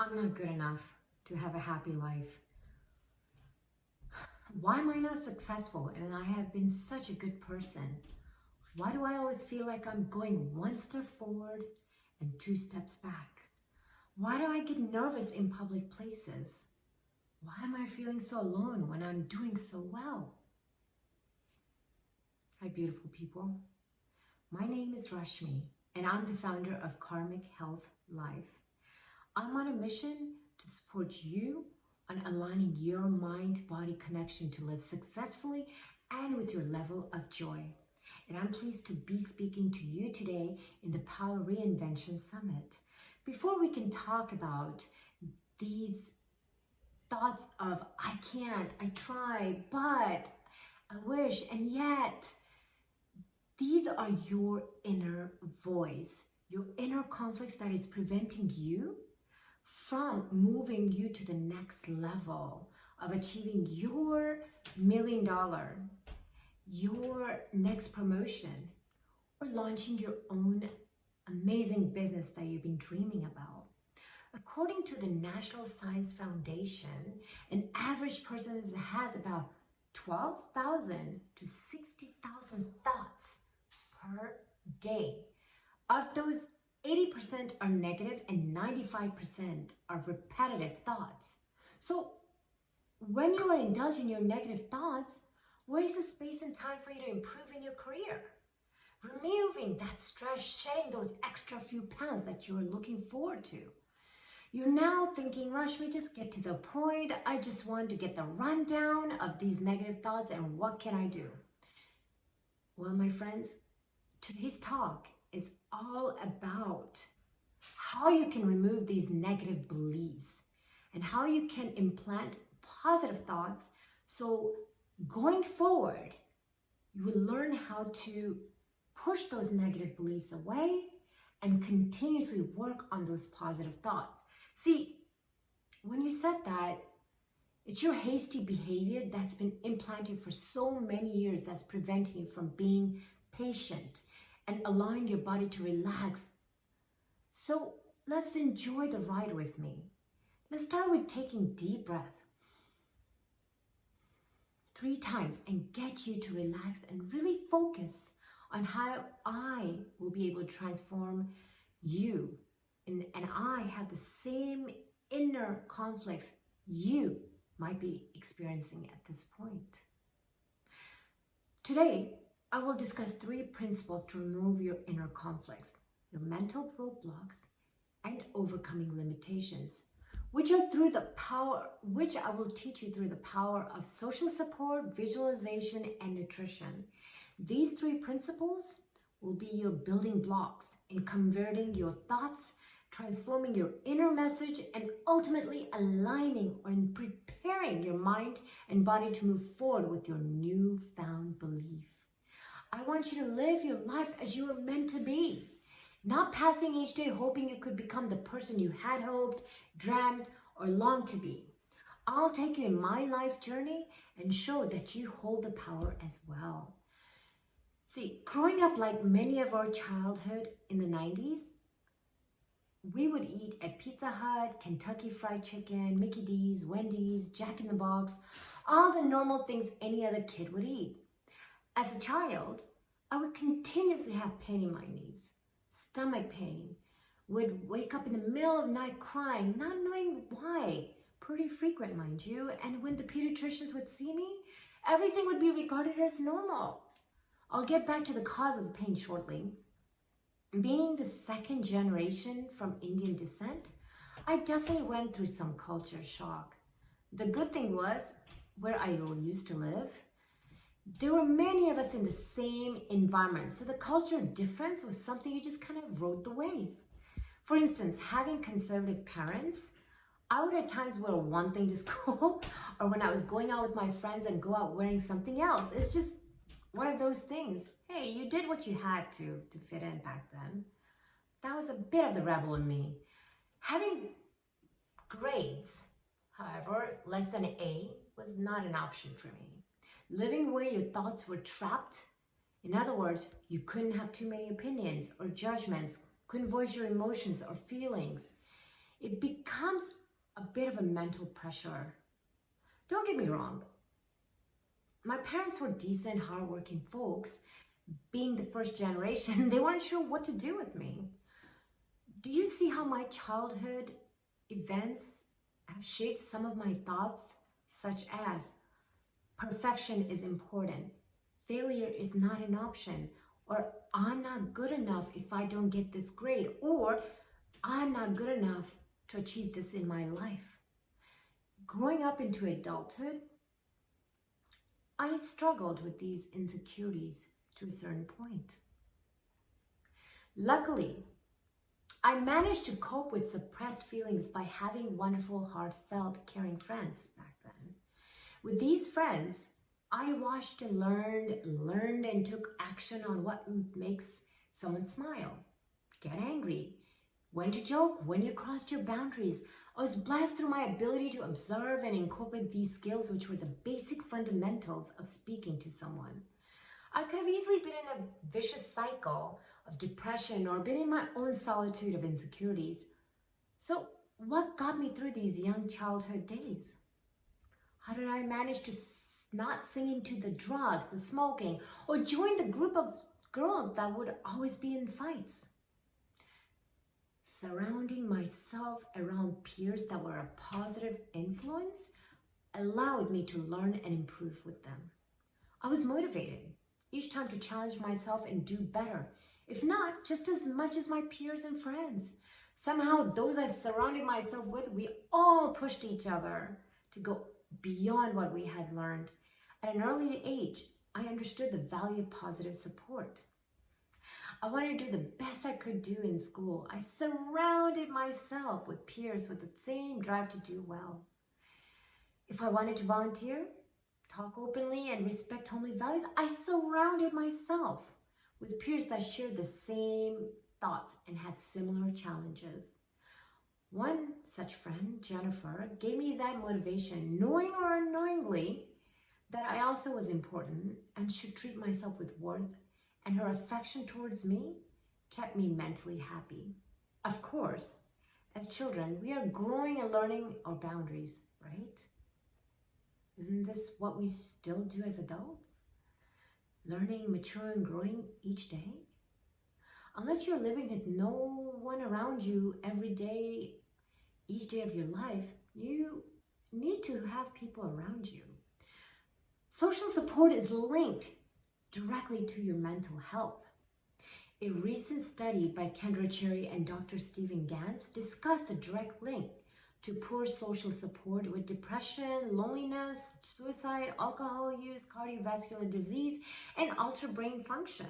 I'm not good enough to have a happy life. Why am I not successful? And I have been such a good person. Why do I always feel like I'm going one step forward and two steps back? Why do I get nervous in public places? Why am I feeling so alone when I'm doing so well? Hi, beautiful people. My name is Rashmi, and I'm the founder of Karmic Health Life. I'm on a mission to support you on aligning your mind-body connection to live successfully and with your level of joy. And I'm pleased to be speaking to you today in the Power Reinvention Summit. Before we can talk about these thoughts of I can't, I try, but I wish, and yet, these are your inner voice, your inner conflicts that is preventing you from moving you to the next level of achieving your $1 million, your next promotion, or launching your own amazing business that you've been dreaming about. According to the National Science Foundation, an average person has about 12,000 to 60,000 thoughts per day. Of those, 80% are negative and 95% are repetitive thoughts. So when you are indulging your negative thoughts, where is the space and time for you to improve in your career? Removing that stress, shedding those extra few pounds that you are looking forward to. You're now thinking, Rashmi, just get to the point. I just want to get the rundown of these negative thoughts and what can I do? Well, my friends, today's talk is all about how you can remove these negative beliefs and how you can implant positive thoughts so going forward, you will learn how to push those negative beliefs away and continuously work on those positive thoughts. See, when you said that, it's your hasty behavior that's been implanted for so many years that's preventing you from being patient and allowing your body to relax. So let's enjoy the ride with me. Let's start with taking deep breath 3 times and get you to relax and really focus on how I will be able to transform you. And I have the same inner conflicts you might be experiencing at this point. Today, I will discuss 3 principles to remove your inner conflicts, your mental roadblocks, and overcoming limitations, which I will teach you through the power of social support, visualization, and nutrition. These 3 principles will be your building blocks in converting your thoughts, transforming your inner message, and ultimately aligning or in preparing your mind and body to move forward with your newfound belief. I want you to live your life as you were meant to be, not passing each day hoping you could become the person you had hoped, dreamt, or longed to be. I'll take you in my life journey and show that you hold the power as well. See, growing up like many of our childhood in the 90s, we would eat at Pizza Hut, Kentucky Fried Chicken, Mickey D's, Wendy's, Jack in the Box, all the normal things any other kid would eat. As a child, I would continuously have pain in my knees, stomach pain, would wake up in the middle of the night crying, not knowing why, pretty frequent, mind you, and when the pediatricians would see me, everything would be regarded as normal. I'll get back to the cause of the pain shortly. Being the 2nd generation from Indian descent, I definitely went through some culture shock. The good thing was, where I used to live, there were many of us in the same environment, so the culture difference was something you just kind of rode the wave. For instance, having conservative parents, I would at times wear one thing to school, or when I was going out with my friends and go out wearing something else. It's just one of those things. Hey, you did what you had to fit in back then. That was a bit of the rebel in me. Having grades, however, less than an A was not an option for me. Living where your thoughts were trapped, in other words, you couldn't have too many opinions or judgments, couldn't voice your emotions or feelings. it becomes a bit of a mental pressure. Don't get me wrong, my parents were decent, hardworking folks. Being the first generation, they weren't sure what to do with me. Do you see how my childhood events have shaped some of my thoughts, such as perfection is important, failure is not an option, or I'm not good enough if I don't get this grade, or I'm not good enough to achieve this in my life. Growing up into adulthood, I struggled with these insecurities to a certain point. Luckily, I managed to cope with suppressed feelings by having wonderful, heartfelt, caring friends back then. With these friends, I watched and learned and took action on what makes someone smile, get angry, when to joke, when you crossed your boundaries. I was blessed through my ability to observe and incorporate these skills, which were the basic fundamentals of speaking to someone. I could have easily been in a vicious cycle of depression or been in my own solitude of insecurities. So, what got me through these young childhood days? How did I manage to not sing into the drugs, the smoking, or join the group of girls that would always be in fights? Surrounding myself around peers that were a positive influence allowed me to learn and improve with them. I was motivated each time to challenge myself and do better, if not just as much as my peers and friends. Somehow, those I surrounded myself with, we all pushed each other to go beyond what we had learned. At an early age, I understood the value of positive support. I wanted to do the best I could do in school. I surrounded myself with peers with the same drive to do well. If I wanted to volunteer, talk openly, and respect homely values, I surrounded myself with peers that shared the same thoughts and had similar challenges. One such friend, Jennifer, gave me that motivation, knowing or unknowingly, that I also was important and should treat myself with worth, and her affection towards me kept me mentally happy. Of course, as children, we are growing and learning our boundaries, right? Isn't this what we still do as adults? Learning, maturing, growing each day? Unless you're living with no one around you every day, each day of your life, you need to have people around you. Social support is linked directly to your mental health. A recent study by Kendra Cherry and Dr. Stephen Gans discussed a direct link to poor social support with depression, loneliness, suicide, alcohol use, cardiovascular disease, and altered brain function.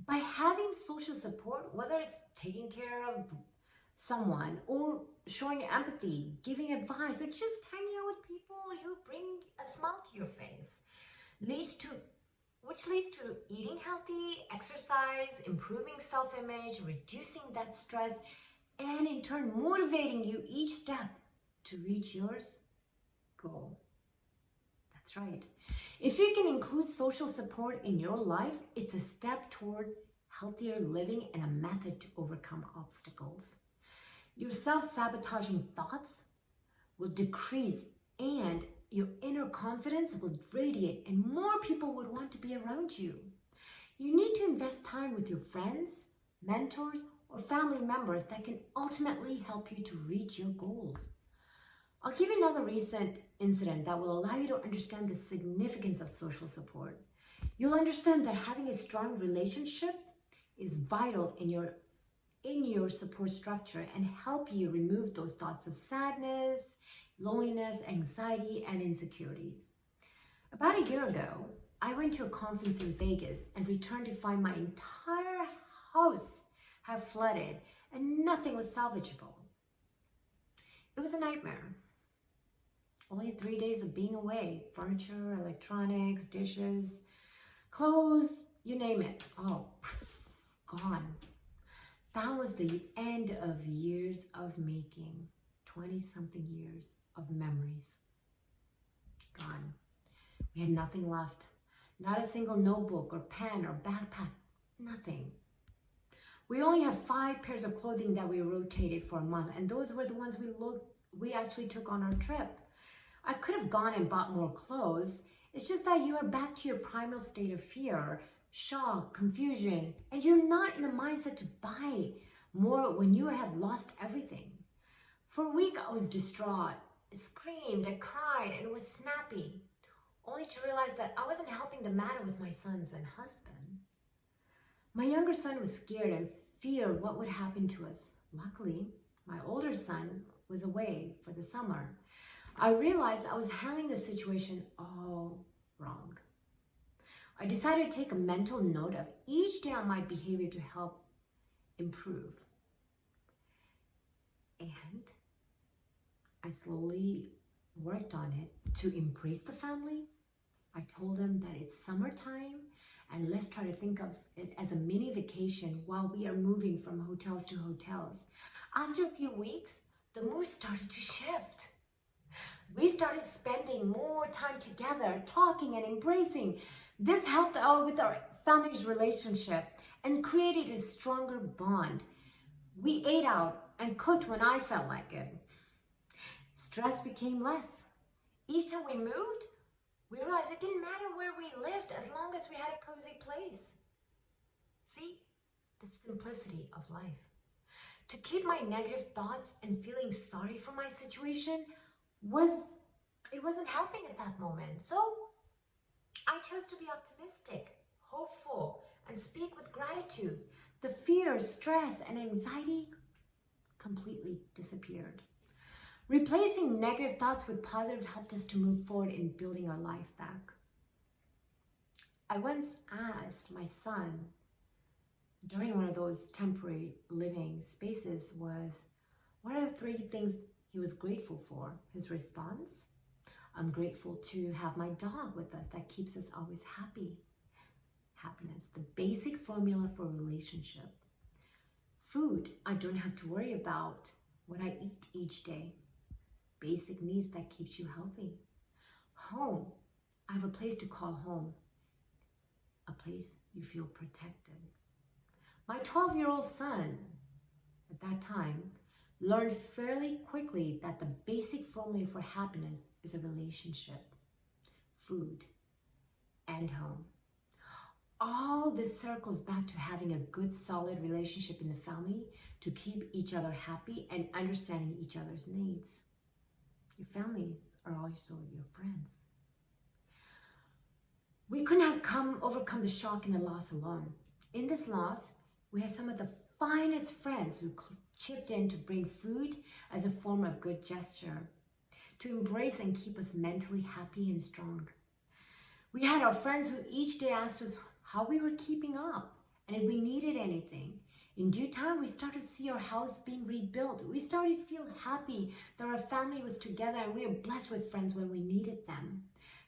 By having social support, whether it's taking care of someone or showing empathy, giving advice, or just hanging out with people who bring a smile to your face, which leads to eating healthy, exercise, improving self-image, reducing that stress, and in turn motivating you each step to reach yours goal. That's right. If you can include social support in your life, it's a step toward healthier living and a method to overcome obstacles. Your self-sabotaging thoughts will decrease and your inner confidence will radiate and more people would want to be around you. You need to invest time with your friends, mentors, or family members that can ultimately help you to reach your goals. I'll give you another recent incident that will allow you to understand the significance of social support. You'll understand that having a strong relationship is vital in your support structure and help you remove those thoughts of sadness, loneliness, anxiety, and insecurities. About a year ago, I went to a conference in Vegas and returned to find my entire house had flooded and nothing was salvageable. It was a nightmare. Only 3 days of being away, furniture, electronics, dishes, clothes, you name it, all gone. That was the end of years of making, 20-something years of memories. Gone. We had nothing left. Not a single notebook or pen or backpack. Nothing. We only have 5 pairs of clothing that we rotated for a month, and those were the ones we actually took on our trip. I could have gone and bought more clothes. It's just that you are back to your primal state of fear, shock, confusion, and you're not in the mindset to buy more when you have lost everything. For a week, I was distraught. I screamed, I cried, and was snappy, only to realize that I wasn't helping the matter with my sons and husband. My younger son was scared and feared what would happen to us. Luckily, my older son was away for the summer. I realized I was handling the situation all wrong. I decided to take a mental note of each day on my behavior to help improve. And I slowly worked on it to embrace the family. I told them that it's summertime and let's try to think of it as a mini vacation while we are moving from hotels to hotels. After a few weeks, the mood started to shift. We started spending more time together, talking and embracing. This helped out with our family's relationship and created a stronger bond. We ate out and cooked when I felt like it. Stress became less. Each time we moved, we realized it didn't matter where we lived as long as we had a cozy place. See, the simplicity of life. To keep my negative thoughts and feeling sorry for my situation wasn't helping at that moment. So I chose to be optimistic, hopeful, and speak with gratitude. The fear, stress, and anxiety completely disappeared. Replacing negative thoughts with positive helped us to move forward in building our life back. I once asked my son during one of those temporary living spaces was, what are the 3 things he was grateful for? His response, I'm grateful to have my dog with us that keeps us always happy. Happiness, the basic formula for a relationship. Food, I don't have to worry about what I eat each day. Basic needs that keeps you healthy. Home, I have a place to call home. A place you feel protected. My 12-year-old son, at that time, learned fairly quickly that the basic formula for happiness is a relationship, food, and home. All this circles back to having a good, solid relationship in the family to keep each other happy and understanding each other's needs. Your families are also your friends. We couldn't have overcome the shock and the loss alone. In this loss, we had some of the finest friends who chipped in to bring food as a form of good gesture, to embrace and keep us mentally happy and strong. We had our friends who each day asked us how we were keeping up and if we needed anything. In due time, we started to see our house being rebuilt. We started to feel happy that our family was together and we were blessed with friends when we needed them.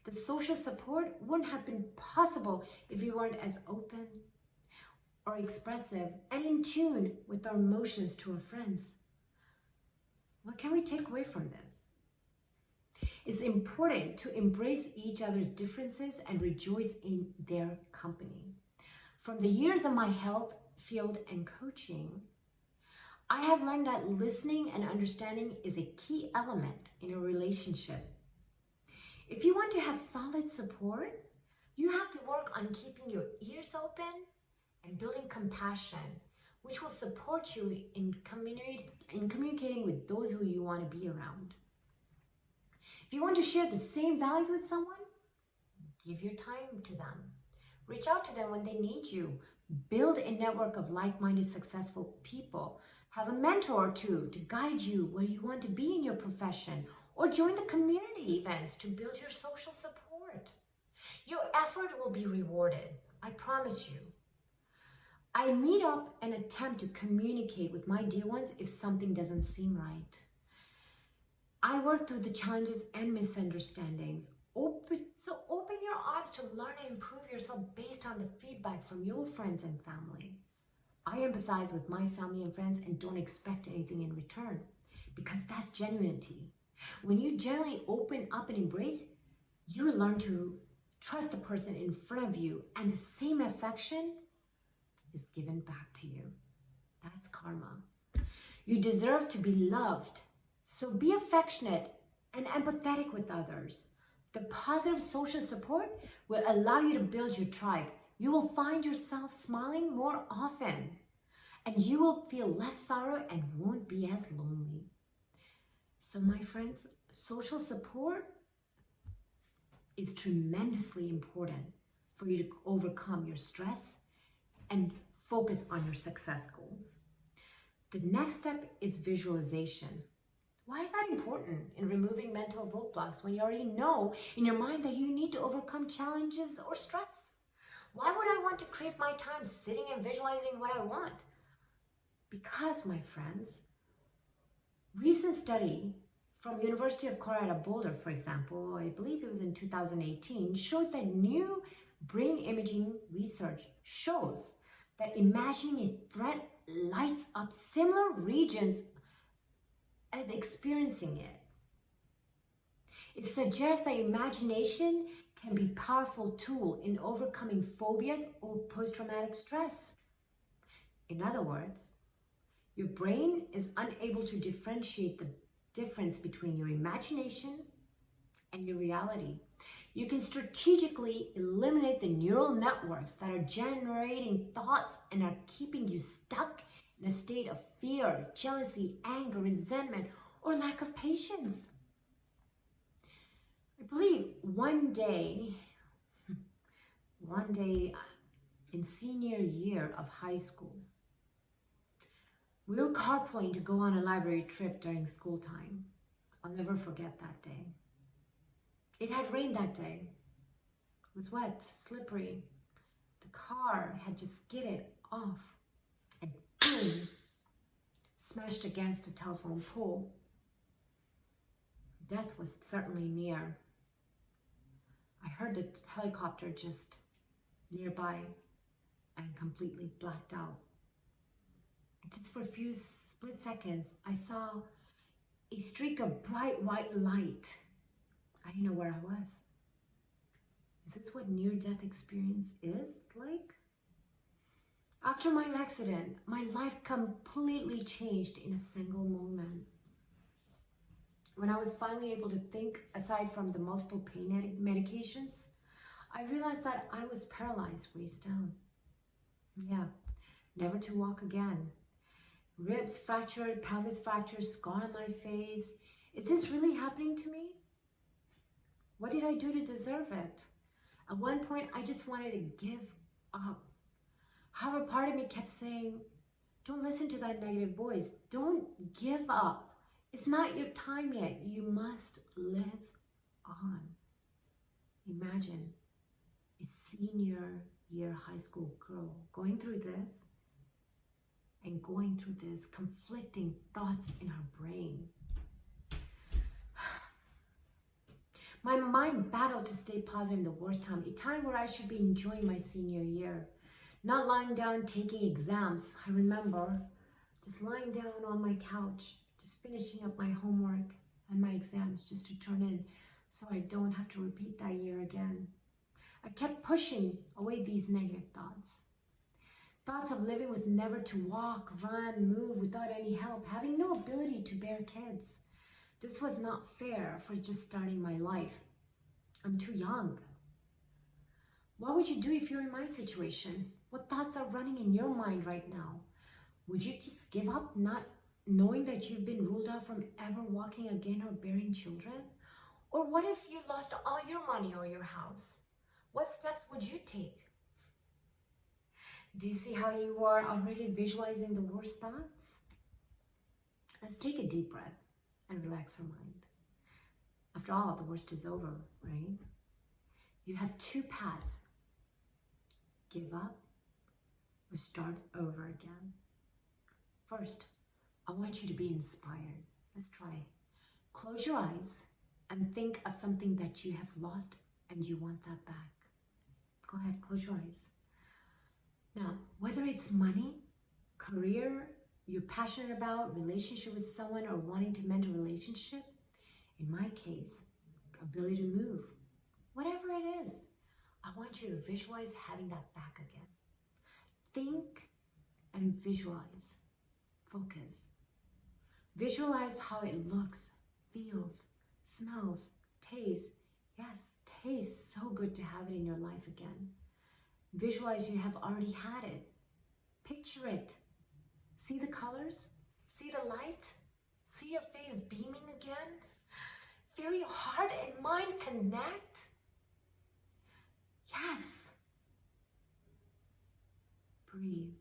The social support wouldn't have been possible if we weren't as open or expressive and in tune with our emotions to our friends. What can we take away from this? It's important to embrace each other's differences and rejoice in their company. From the years of my health field and coaching, I have learned that listening and understanding is a key element in a relationship. If you want to have solid support, you have to work on keeping your ears open and building compassion, which will support you in communicating with those who you want to be around. If you want to share the same values with someone, give your time to them. Reach out to them when they need you. Build a network of like-minded, successful people. Have a mentor or two to guide you where you want to be in your profession, or join the community events to build your social support. Your effort will be rewarded, I promise you. I meet up and attempt to communicate with my dear ones if something doesn't seem right. I work through the challenges and misunderstandings. Open your arms to learn and improve yourself based on the feedback from your friends and family. I empathize with my family and friends and don't expect anything in return because that's genuinity. When you genuinely open up and embrace, you will learn to trust the person in front of you and the same affection is given back to you. That's karma. You deserve to be loved. So be affectionate and empathetic with others. The positive social support will allow you to build your tribe. You will find yourself smiling more often, and you will feel less sorrow and won't be as lonely. So, my friends, social support is tremendously important for you to overcome your stress and focus on your success goals. The next step is visualization. Why is that important in removing mental roadblocks when you already know in your mind that you need to overcome challenges or stress? Why would I want to create my time sitting and visualizing what I want? Because, my friends, recent study from University of Colorado Boulder, for example, I believe it was in 2018, showed that new brain imaging research shows that imagining a threat lights up similar regions as experiencing it. It suggests that imagination can be a powerful tool in overcoming phobias or post-traumatic stress. In other words, your brain is unable to differentiate the difference between your imagination and your reality. You can strategically eliminate the neural networks that are generating thoughts and are keeping you stuck in a state of fear, jealousy, anger, resentment, or lack of patience. I believe one day in senior year of high school, we were carpooling to go on a library trip during school time. I'll never forget that day. It had rained that day. It was wet, slippery. The car had just skidded off and boom, smashed against a telephone pole. Death was certainly near. I heard the helicopter just nearby and completely blacked out. Just for a few split seconds, I saw a streak of bright white light. I didn't know where I was. Is this what near-death experience is like? After my accident, my life completely changed in a single moment. When I was finally able to think, aside from the multiple pain medications, I realized that I was paralyzed waist down. Yeah, never to walk again. Ribs fractured, pelvis fractured, scar on my face. Is this really happening to me? What did I do to deserve it? At one point, I just wanted to give up. However, part of me kept saying, don't listen to that negative voice. Don't give up. It's not your time yet. You must live on. Imagine a senior year high school girl going through this and going through this conflicting thoughts in her brain. My mind battled to stay positive in the worst time, a time where I should be enjoying my senior year, not lying down taking exams. I remember just lying down on my couch, just finishing up my homework and my exams just to turn in so I don't have to repeat that year again. I kept pushing away these negative thoughts. Thoughts of living with never to walk, run, move without any help, having no ability to bear kids. This was not fair for just starting my life. I'm too young. What would you do if you're in my situation? What thoughts are running in your mind right now? Would you just give up, not knowing that you've been ruled out from ever walking again or bearing children? Or what if you lost all your money or your house? What steps would you take? Do you see how you are already visualizing the worst thoughts? Let's take a deep breath and relax our mind. After all, the worst is over, right? You have two paths. Give up or start over again. First, I want you to be inspired. Let's try. Close your eyes and think of something that you have lost and you want that back. Go ahead, close your eyes. Now, whether it's money, career, you're passionate about, relationship with someone, or wanting to mend a relationship, in my case, ability to move, whatever it is, I want you to visualize having that back again. Think and visualize. Focus. Visualize how it looks, feels, smells, tastes. Yes, tastes so good to have it in your life again. Visualize you have already had it. Picture it. See the colors? See the light? See your face beaming again? Feel your heart and mind connect? Yes. Breathe.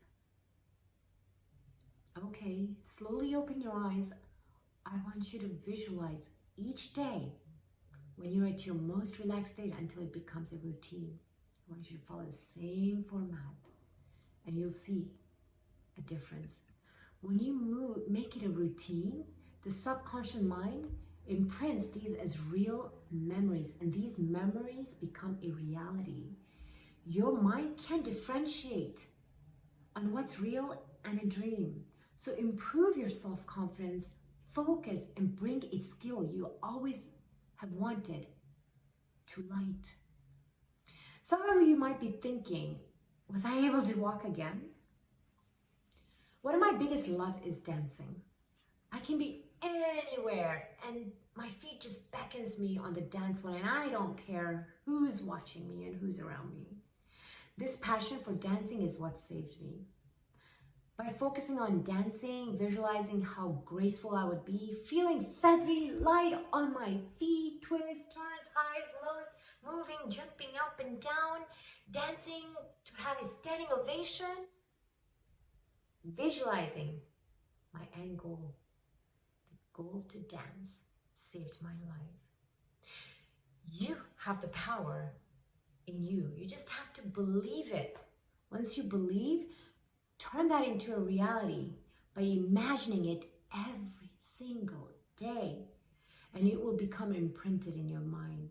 Okay, slowly open your eyes. I want you to visualize each day when you're at your most relaxed state until it becomes a routine. I want you to follow the same format and you'll see a difference. When you make it a routine, the subconscious mind imprints these as real memories, and these memories become a reality. Your mind can differentiate on what's real and a dream. So improve your self-confidence, focus, and bring a skill you always have wanted to light. Some of you might be thinking, was I able to walk again? One of my biggest love is dancing. I can be anywhere and my feet just beckons me on the dance floor, and I don't care who's watching me and who's around me. This passion for dancing is what saved me. By focusing on dancing, visualizing how graceful I would be, feeling feathery, light on my feet, twists, turns, highs, lows, moving, jumping up and down, dancing to have a standing ovation, visualizing my end goal, the goal to dance, saved my life. You have the power in you. You just have to believe it. Once you believe, turn that into a reality by imagining it every single day, and it will become imprinted in your mind.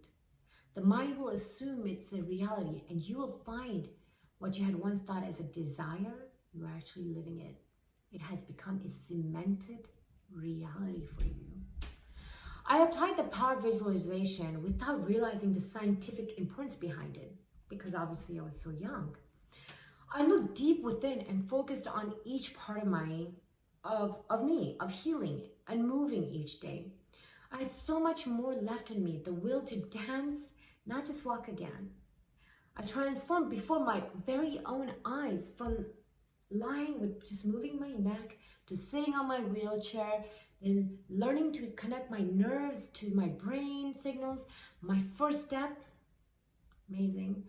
The mind will assume it's a reality, and you will find what you had once thought as a desire, you are actually living it. It has become a cemented reality for you. I applied the power of visualization without realizing the scientific importance behind it, because obviously I was so young. I looked deep within and focused on each part of me, of healing and moving each day. I had so much more left in me, the will to dance, not just walk again. I transformed before my very own eyes, from lying with just moving my neck to sitting on my wheelchair, then learning to connect my nerves to my brain signals. My first step, amazing.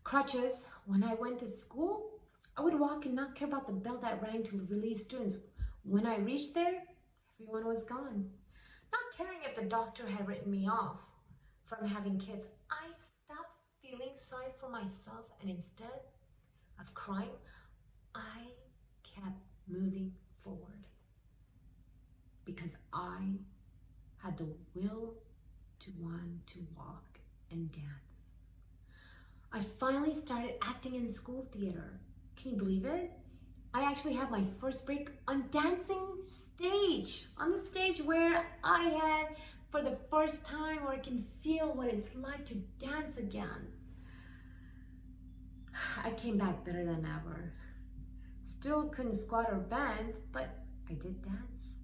Crutches. When I went to school, I would walk and not care about the bell that rang to release students. When I reached there, everyone was gone. Not caring if the doctor had written me off from having kids, I stopped feeling sorry for myself, and instead of crying, I kept moving forward because I had the will to want to walk and dance. I finally started acting in school theater. Can you believe it? I actually had my first break on dancing stage, on the stage where I had for the first time, where I can feel what it's like to dance again. I came back better than ever. Still couldn't squat or bend, but I did dance.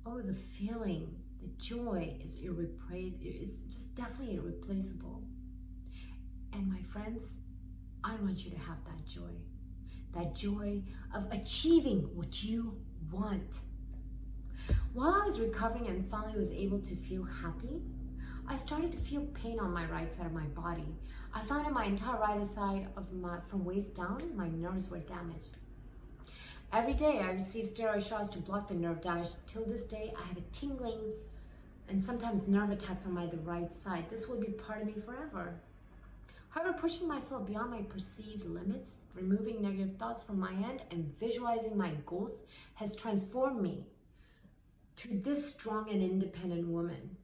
Oh, the feeling, the joy is it's just definitely irreplaceable. And my friends, I want you to have that joy of achieving what you want. While I was recovering and finally was able to feel happy, I started to feel pain on my right side of my body. I found in my entire right side from waist down, my nerves were damaged. Every day I received steroid shots to block the nerve damage. Till this day, I have a tingling and sometimes nerve attacks on the right side. This will be part of me forever. However, pushing myself beyond my perceived limits, removing negative thoughts from my end, and visualizing my goals has transformed me to this strong and independent woman.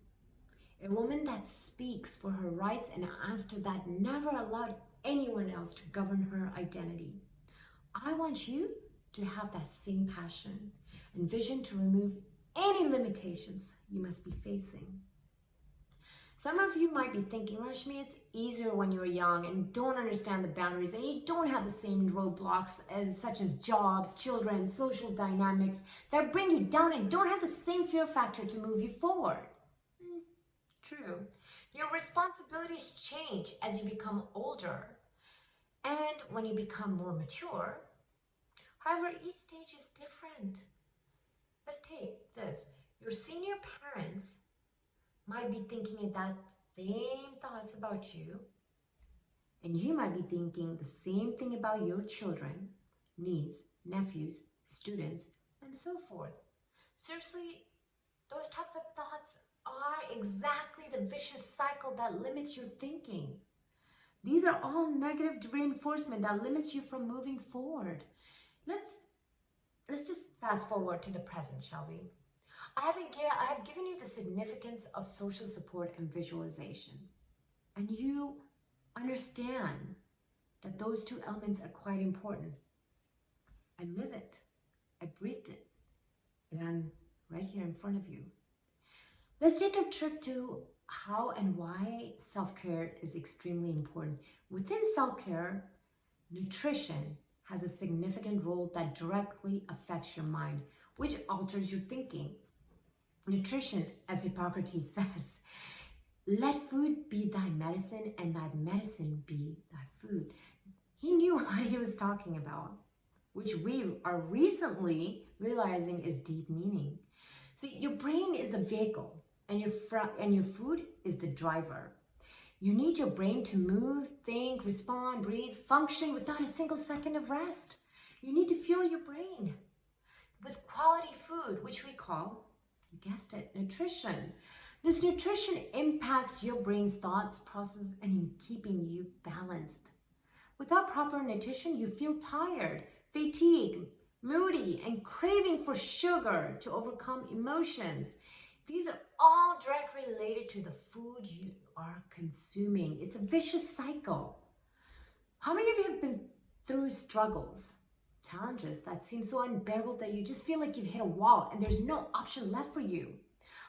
A woman that speaks for her rights, and after that never allowed anyone else to govern her identity. I want you to have that same passion and vision to remove any limitations you must be facing. Some of you might be thinking, Rashmi, it's easier when you're young and don't understand the boundaries and you don't have the same roadblocks as such as jobs, children, social dynamics that bring you down and don't have the same fear factor to move you forward. True. Your responsibilities change as you become older and when you become more mature. However, each stage is different. Let's take this. Your senior parents might be thinking that same thoughts about you, and you might be thinking the same thing about your children, niece, nephews, students, and so forth. Seriously, those types of thoughts are exactly the vicious cycle that limits your thinking. These are all negative reinforcement that limits you from moving forward. Let's just fast forward to the present, shall we? I have given you the significance of social support and visualization. And you understand that those two elements are quite important. I live it. I breathed it. And I'm right here in front of you. Let's take a trip to how and why self-care is extremely important. Within self-care, nutrition has a significant role that directly affects your mind, which alters your thinking. Nutrition, as Hippocrates says, let food be thy medicine and thy medicine be thy food. He knew what he was talking about, which we are recently realizing is deep meaning. So your brain is the vehicle and your food is the driver. You need your brain to move, think, respond, breathe, function without a single second of rest. You need to fuel your brain with quality food, which we call, you guessed it, nutrition. This nutrition impacts your brain's thoughts, process, and in keeping you balanced. Without proper nutrition, you feel tired, fatigued, moody, and craving for sugar to overcome emotions. These are all directly related to the food you are consuming. It's a vicious cycle. How many of you have been through struggles, challenges that seem so unbearable that you just feel like you've hit a wall and there's no option left for you?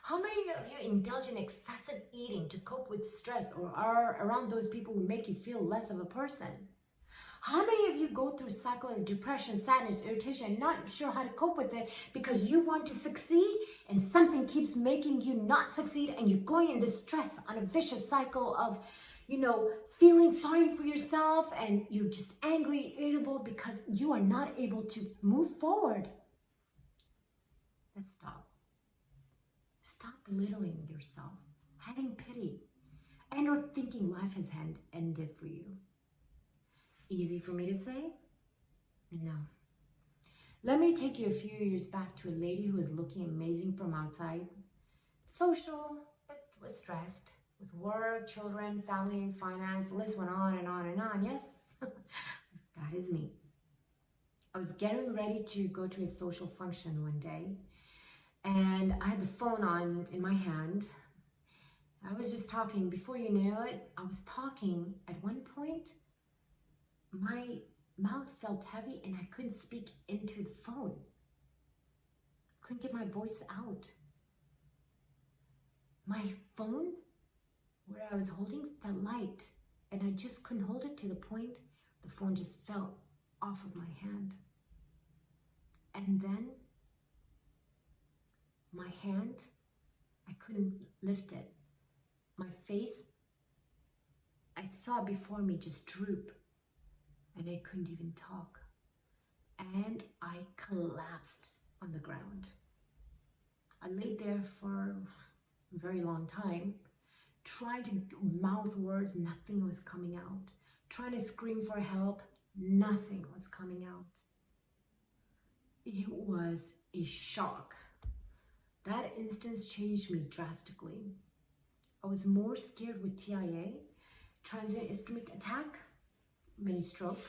How many of you indulge in excessive eating to cope with stress or are around those people who make you feel less of a person? How many of you go through a cycle of depression, sadness, irritation, not sure how to cope with it because you want to succeed and something keeps making you not succeed and you're going in this stress on a vicious cycle of, feeling sorry for yourself and you're just angry, irritable because you are not able to move forward? Let's stop. Stop belittling yourself, having pity, and or thinking life has ended for you. Easy for me to say? No. Let me take you a few years back to a lady who was looking amazing from outside. Social, but was stressed with work, children, family, finance. The list went on and on and on. Yes, that is me. I was getting ready to go to a social function one day, and I had the phone on in my hand. I was just talking. Before you know it, I was talking. At one point, my mouth felt heavy and I couldn't speak into the phone. Couldn't get my voice out. My phone, where I was holding, felt light and I just couldn't hold it to the point the phone just fell off of my hand. And then my hand, I couldn't lift it. My face, I saw before me just droop and I couldn't even talk. And I collapsed on the ground. I laid there for a very long time, trying to mouth words, nothing was coming out. Trying to scream for help, nothing was coming out. It was a shock. That instance changed me drastically. I was more scared with TIA, transient ischemic attack, mini stroke,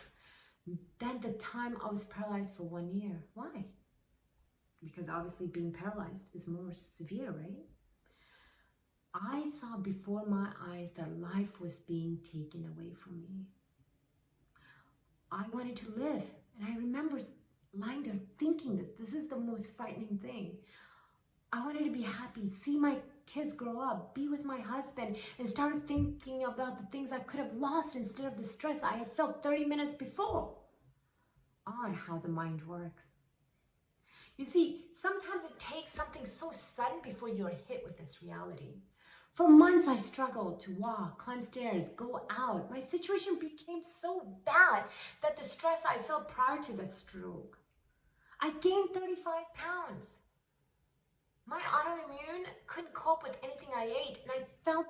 than the time I was paralyzed for 1 year. Why? Because obviously being paralyzed is more severe, right? I saw before my eyes that life was being taken away from me. I wanted to live, and I remember lying there thinking this is the most frightening thing. I wanted to be happy, see my kids grow up, be with my husband, and started thinking about the things I could have lost instead of the stress I had felt 30 minutes before. Odd how the mind works. You see, sometimes it takes something so sudden before you're hit with this reality. For months, I struggled to walk, climb stairs, go out. My situation became so bad that the stress I felt prior to the stroke. I gained 35 pounds. My autoimmune couldn't cope with anything I ate, and I felt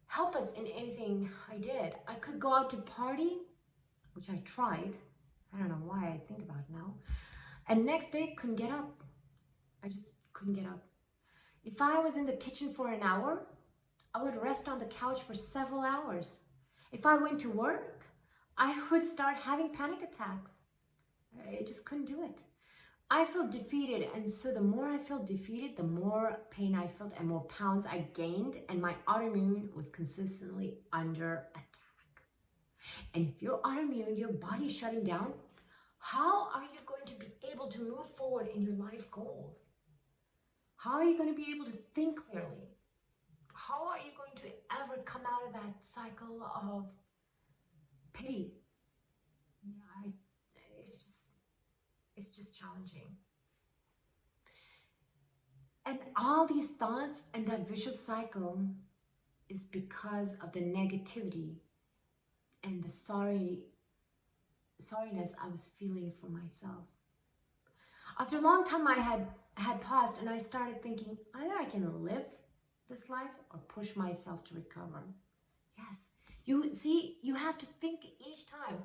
helpless in anything I did. I could go out to party, which I tried. I don't know why I think about it now. And next day, couldn't get up. I just couldn't get up. If I was in the kitchen for an hour, I would rest on the couch for several hours. If I went to work, I would start having panic attacks. I just couldn't do it. I felt defeated, and so the more I felt defeated, the more pain I felt and more pounds I gained, and my autoimmune was consistently under attack. And if you're autoimmune, your body's shutting down, how are you going to be able to move forward in your life goals? How are you going to be able to think clearly? How are you going to ever come out of that cycle of pity? Yeah, it's just challenging. And all these thoughts and that vicious cycle is because of the negativity and the sorriness I was feeling for myself. After a long time, I had paused, and I started thinking, either I can live this life or push myself to recover. Yes, you have to think each time.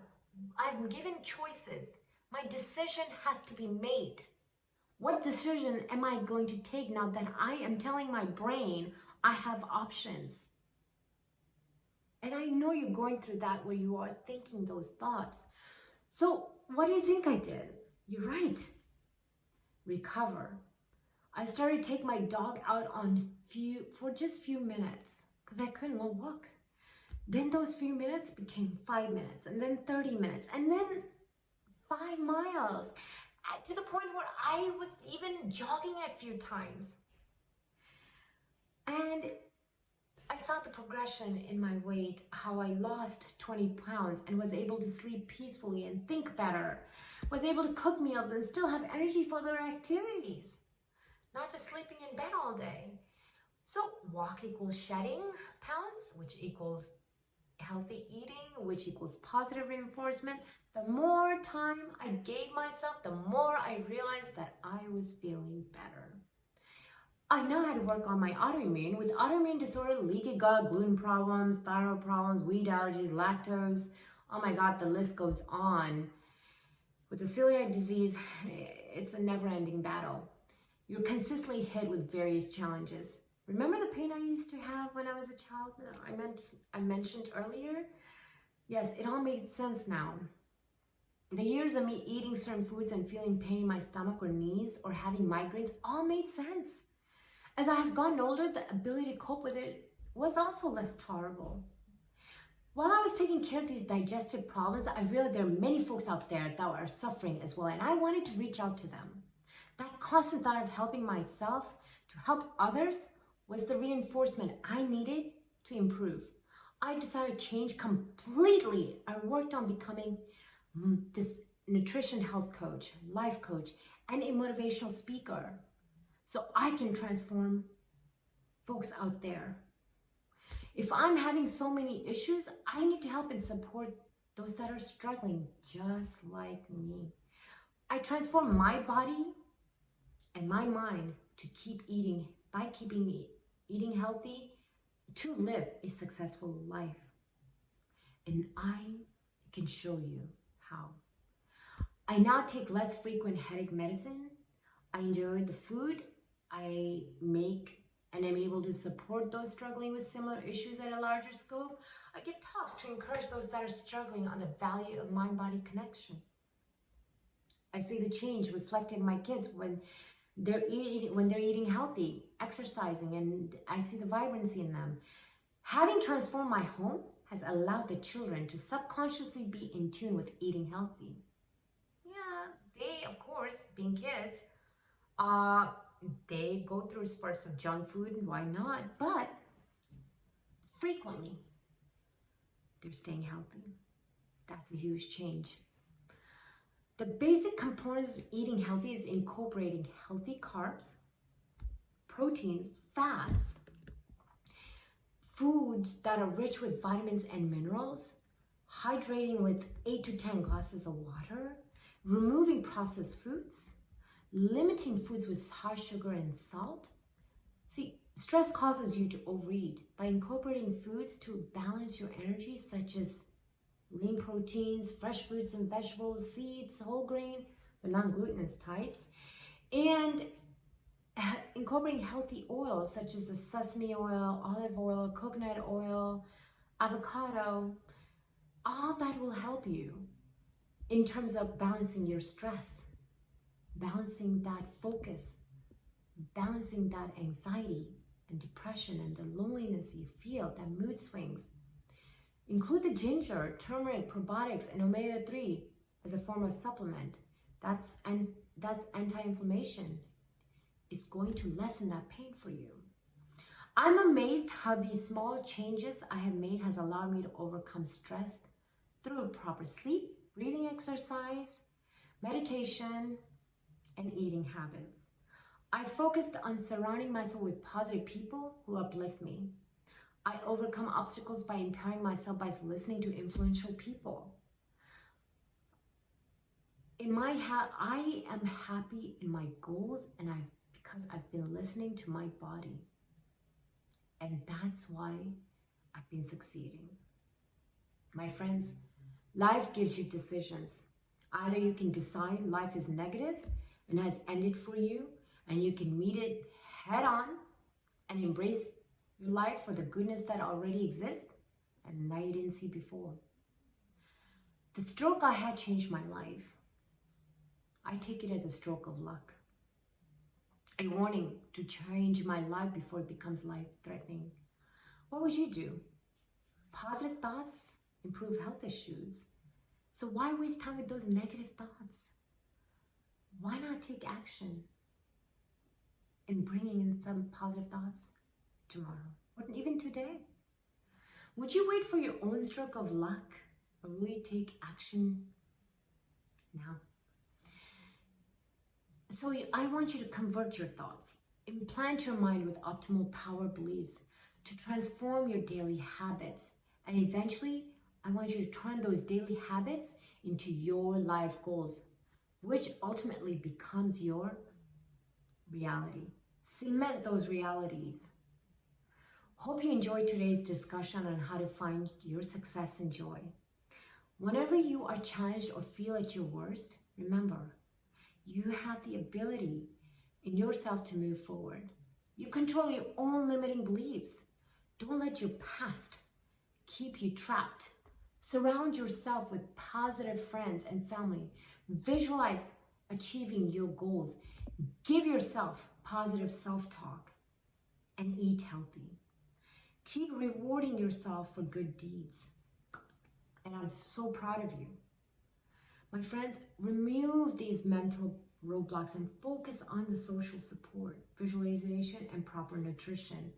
I'm given choices. My decision has to be made. What decision am I going to take now that I am telling my brain I have options? And I know you're going through that where you are thinking those thoughts. So what do you think I did? You're right. Recover. I started to take my dog out for just few minutes because I couldn't walk. Then those few minutes became 5 minutes, and then 30 minutes, and then 5 miles, to the point where I was even jogging a few times. And I saw the progression in my weight, how I lost 20 pounds and was able to sleep peacefully and think better, was able to cook meals and still have energy for other activities, not just sleeping in bed all day. So walk equals shedding pounds, which equals healthy eating, which equals positive reinforcement. The more time I gave myself, the more I realized that I was feeling better. I now had to work on my autoimmune. With autoimmune disorder, leaky gut, gluten problems, thyroid problems, wheat allergies, lactose. Oh my God, the list goes on. With the celiac disease, it's a never-ending battle. You're consistently hit with various challenges. Remember the pain I used to have when I was a child I mentioned earlier? Yes, it all makes sense now. The years of me eating certain foods and feeling pain in my stomach or knees or having migraines all made sense. As I have gotten older, the ability to cope with it was also less tolerable. While I was taking care of these digestive problems, I realized there are many folks out there that are suffering as well, and I wanted to reach out to them. That constant thought of helping myself to help others was the reinforcement I needed to improve. I decided to change completely. I worked on becoming this nutrition health coach, life coach, and a motivational speaker so I can transform folks out there. If I'm having so many issues, I need to help and support those that are struggling just like me. I transform my body and my mind to keep eating, by keeping eating healthy, to live a successful life. And I can show you how. I now take less frequent headache medicine. I enjoy the food I make and am able to support those struggling with similar issues at a larger scope. I give talks to encourage those that are struggling on the value of mind-body connection. I see the change reflected in my kids when they're eating healthy, exercising, and I see the vibrancy in them. Having transformed my home has allowed the children to subconsciously be in tune with eating healthy. Yeah, they, of course, being kids, they go through spurts of junk food, why not? But frequently, they're staying healthy. That's a huge change. The basic components of eating healthy is incorporating healthy carbs, proteins, fats, foods that are rich with vitamins and minerals, hydrating with 8 to 10 glasses of water, removing processed foods, limiting foods with high sugar and salt. See, stress causes you to overeat. By incorporating foods to balance your energy, such as lean proteins, fresh fruits and vegetables, seeds, whole grain, the non-glutinous types, and incorporating healthy oils such as the sesame oil, olive oil, coconut oil, avocado, all that will help you in terms of balancing your stress, balancing that focus, balancing that anxiety and depression and the loneliness you feel, that mood swings. Include the ginger, turmeric, probiotics, and omega-3 as a form of supplement. That's anti-inflammation. It's going to lessen that pain for you. I'm amazed how these small changes I have made has allowed me to overcome stress through proper sleep, breathing exercise, meditation, and eating habits. I focused on surrounding myself with positive people who uplift me. I overcome obstacles by empowering myself by listening to influential people. I am happy in my goals, and because I've been listening to my body. And that's why I've been succeeding. My friends, life gives you decisions. Either you can decide life is negative and has ended for you, and you can meet it head on and embrace your life for the goodness that already exists and that you didn't see before. The stroke I had changed my life. I take it as a stroke of luck. A warning to change my life before it becomes life-threatening. What would you do? Positive thoughts improve health issues. So why waste time with those negative thoughts? Why not take action in bringing in some positive thoughts tomorrow or even today? Would you wait for your own stroke of luck, or will you take action now? So I want you to convert your thoughts, implant your mind with optimal power beliefs to transform your daily habits. And eventually, I want you to turn those daily habits into your life goals, which ultimately becomes your reality. Cement those realities. Hope you enjoyed today's discussion on how to find your success and joy. Whenever you are challenged or feel at your worst, remember, you have the ability in yourself to move forward. You control your own limiting beliefs. Don't let your past keep you trapped. Surround yourself with positive friends and family. Visualize achieving your goals. Give yourself positive self-talk and eat healthy. Keep rewarding yourself for good deeds. And I'm so proud of you. My friends, remove these mental roadblocks and focus on the social support, visualization, and proper nutrition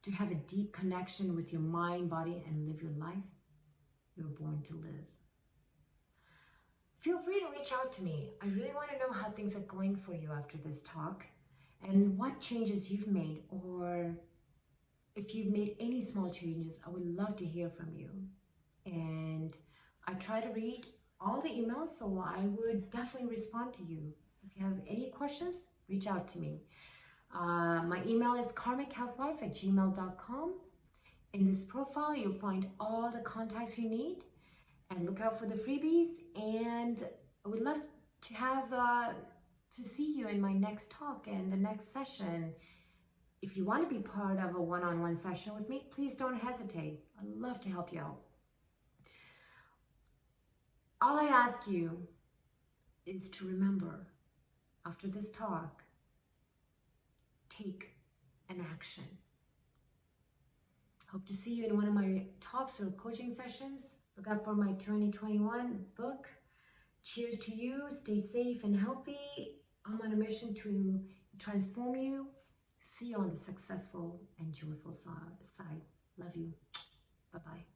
to have a deep connection with your mind, body, and live your life you're born to live. Feel free to reach out to me. I really want to know how things are going for you after this talk and what changes you've made, or if you've made any small changes. I would love to hear from you. And I try to read all the emails, so I would definitely respond to you. If you have any questions, reach out to me. My email is karmichealthwife@gmail.com. In this profile, you'll find all the contacts you need, and look out for the freebies. And I would love to have to see you in my next talk and the next session. If you want to be part of a one-on-one session with me, please don't hesitate. I'd love to help you out. All I ask you is to remember, after this talk, take an action. Hope to see you in one of my talks or coaching sessions. Look out for my 2021 book. Cheers to you. Stay safe and healthy. I'm on a mission to transform you. See you on the successful and joyful side. Love you. Bye-bye.